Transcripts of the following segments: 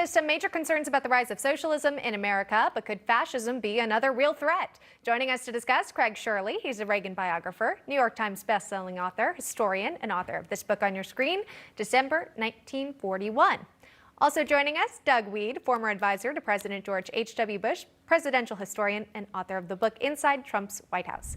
to some major concerns about the rise of socialism in America, but could fascism be another real threat? Joining us to discuss, Craig Shirley. He's a Reagan biographer, New York Times bestselling author, historian, and author of this book on your screen, December 1941. Also joining us, Doug Weed, former advisor to President George H.W. Bush, presidential historian and author of the book Inside Trump's White House.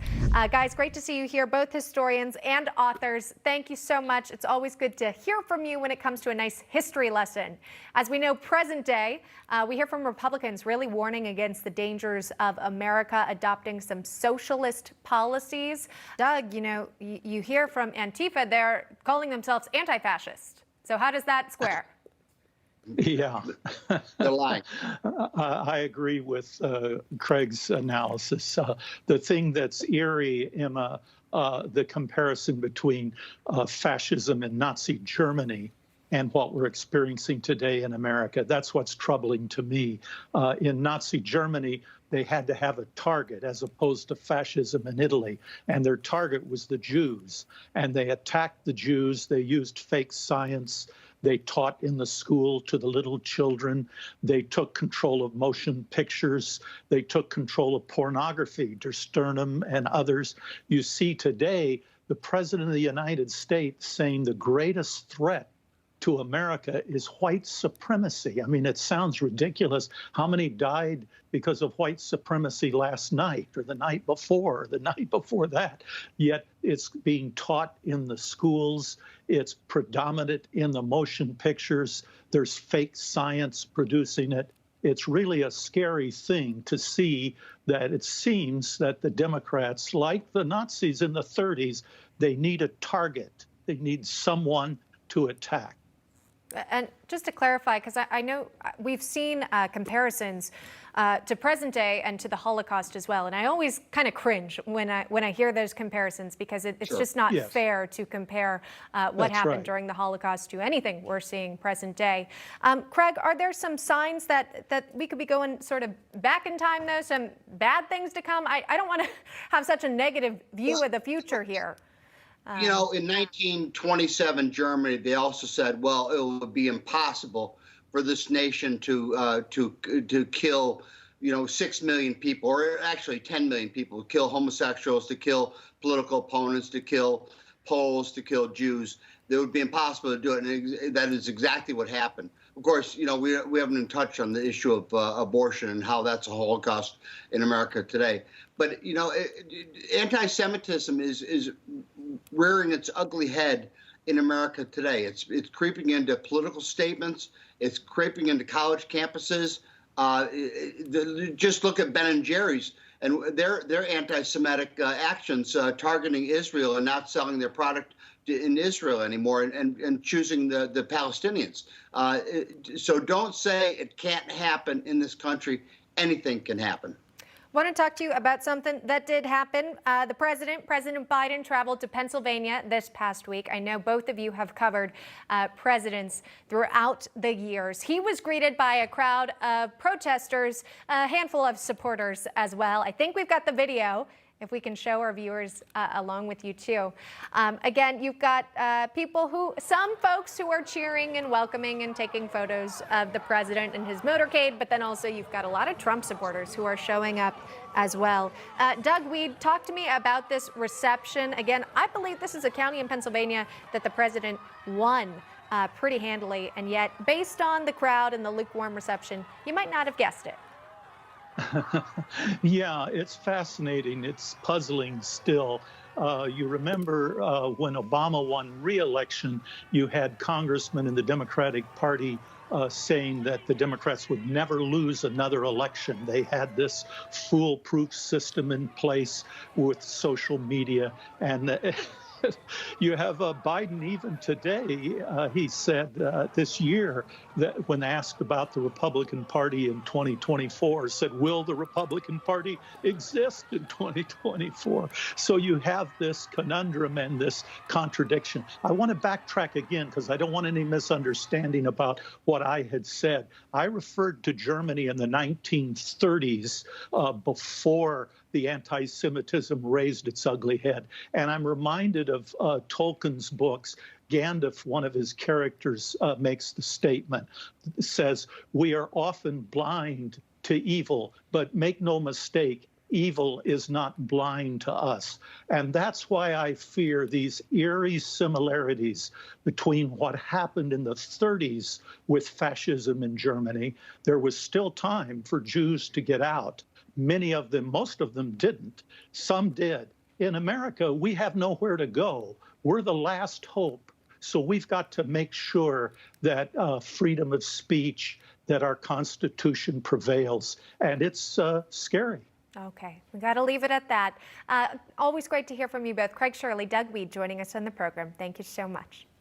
Guys, great to see you here, both historians and authors. Thank you so much. It's always good to hear from you when it comes to a nice history lesson. As we know, present day, we hear from Republicans really warning against the dangers of America adopting some socialist policies. Doug, you hear from Antifa, they're calling themselves anti-fascist. So how does that square? Yeah, they're lying. I agree with Craig's analysis. The thing that's eerie, Emma, the comparison between fascism in Nazi Germany and what we're experiencing today in America. That's what's troubling to me. In Nazi Germany, they had to have a target as opposed to fascism in Italy. And their target was the Jews. And they attacked the Jews. They used fake science. They taught in the school to the little children. They took control of motion pictures. They took control of pornography, Der Sternum and others. You see today the President of the United States saying the greatest threat to America is white supremacy. I mean, it sounds ridiculous. How many died because of white supremacy last night or the night before or the night before that? Yet it's being taught in the schools. It's predominant in the motion pictures. There's fake science producing it. It's really a scary thing to see that it seems that the Democrats, like the Nazis in the 30s, they need a target. They need someone to attack. And just to clarify, because I know we've seen comparisons to present day and to the Holocaust as well, and I always kind of cringe when I hear those comparisons because it's Sure. just not Yes. fair to compare what That's happened right. during the Holocaust to anything we're seeing present day. Craig, are there some signs that we could be going sort of back in time, though, some bad things to come? I don't want to have such a negative view of the future here. In 1927 Germany, they also said, well, it would be impossible for this nation to kill, 6 million people, or actually 10 million people, to kill homosexuals, to kill political opponents, to kill Poles, to kill Jews. It would be impossible to do it, and that is exactly what happened. Of course, we haven't even touched on the issue of abortion and how that's a Holocaust in America today. But anti-Semitism is rearing its ugly head in America today. It's creeping into political statements. It's creeping into college campuses. Just look at Ben and Jerry's and their anti-Semitic actions targeting Israel and not selling their product in Israel anymore and choosing the Palestinians. So don't say it can't happen in this country. Anything can happen. I want to talk to you about something that did happen. President Biden, traveled to Pennsylvania this past week. I know both of you have covered presidents throughout the years. He was greeted by a crowd of protesters, a handful of supporters as well. I think we've got the video, if we can show our viewers along with you too. Again, you've got some folks who are cheering and welcoming and taking photos of the president and his motorcade, but then also you've got a lot of Trump supporters who are showing up as well. Doug Weed, talk to me about this reception. Again, I believe this is a county in Pennsylvania that the president won pretty handily, and yet based on the crowd and the lukewarm reception, you might not have guessed it. Yeah, it's fascinating. It's puzzling still. You remember when Obama won re-election, you had congressmen in the Democratic Party saying that the Democrats would never lose another election. They had this foolproof system in place with social media. And you have Biden even today, he said this year that when asked about the Republican Party in 2024, said, will the Republican Party exist in 2024? So you have this conundrum and this contradiction. I want to backtrack again because I don't want any misunderstanding about what I had said. I referred to Germany in the 1930s before the anti-Semitism raised its ugly head. And I'm reminded of Tolkien's books. Gandalf, one of his characters, makes the statement, says, "We are often blind to evil, but make no mistake, evil is not blind to us." And that's why I fear these eerie similarities between what happened in the 30s with fascism in Germany. There was still time for Jews to get out. Many of them, most of them didn't. Some did. In America, we have nowhere to go. We're the last hope. So we've got to make sure that freedom of speech, that our Constitution prevails. And it's scary. Okay, we got to leave it at that. Always great to hear from you both. Craig Shirley, Doug Weed joining us on the program. Thank you so much.